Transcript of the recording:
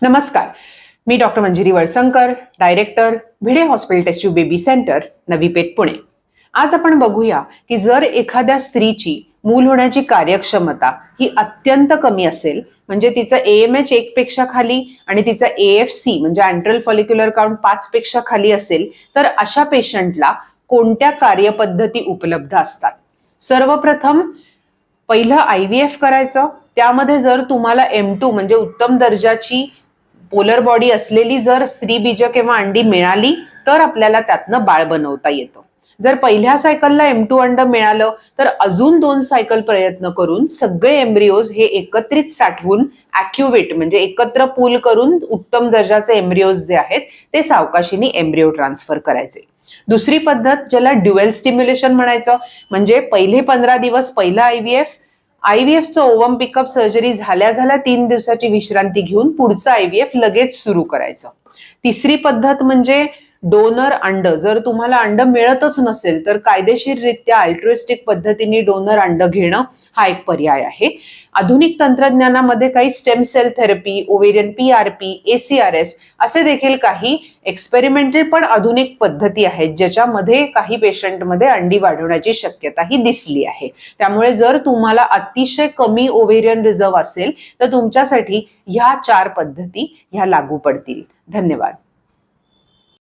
नमस्कार, मी doctor Manjiri Valsankar, director Bhide hospital test tube baby centre, Navi Peth, Pune. आज आपण बघूया की जर एखाद्या स्त्रीची मूल होण्याची कार्यक्षमता ही अत्यंत कमी असेल, म्हणजे तिचं AMH 1 पेक्षा खाली आणि तिचा AFC म्हणजे अँट्रल फॉलिक्युलर काउंट 5 पेक्षा खाली असेल, तर अशा पेशंटला कोणत्या कार्यपद्धती उपलब्ध असतात. सर्वप्रथम पहिलं IVF करायचं. त्यामध्ये जर तुम्हाला M2 म्हणजे उत्तम दर्जाची पोलर बॉडी असलेली जर स्त्री बीज किंवा अंडी मिळाली तर आपल्याला त्यातनं बाळ बनवता येतं. जर पहिल्या सायकलला M2 अंड मिळालं तर अजून 2 सायकल प्रयत्न करून सगळे एम्ब्रियोज हे एकत्रित साठवून ॲक्युवेट म्हणजे एकत्र पूल करून उत्तम दर्जाचे एम्ब्रियोज जे आहेत ते सावकाशीने एम्ब्रियो ट्रान्सफर करायचे. दुसरी पद्धत ज्याला ड्युएल स्टिम्युलेशन म्हणायचं, म्हणजे पहिले 15 दिवस पहिला IVFचं ओवम पिकअप सर्जरी झाल्या 3 दिवसाची विश्रांती घेऊन पुढचं IVF लगेच सुरू करायचं. तिसरी पद्धत म्हणजे डोनर अंड. जर तुम्हाला अंड मिळतच नसेल तर कायदेशीररित्या अल्ट्रुइस्टिक पद्धतीने डोनर अंड घेणं हा एक पर्याय आहे. आधुनिक तंत्रज्ञानामध्ये काही stem cell therapy, ovarian PRP, ACRS असे देखील काही एक्सपेरिमेंटल पण आधुनिक पद्धती आहेत ज्याच्यामध्ये काही पेशंटमध्ये अंडी वाढवण्याची शक्यता ही दिसली आहे. त्यामुळे जर तुम्हाला अतिशय कमी ओव्हेरियन रिझर्व असेल तर तुमच्यासाठी ह्या 4 पद्धती ह्या लागू पडतील. धन्यवाद.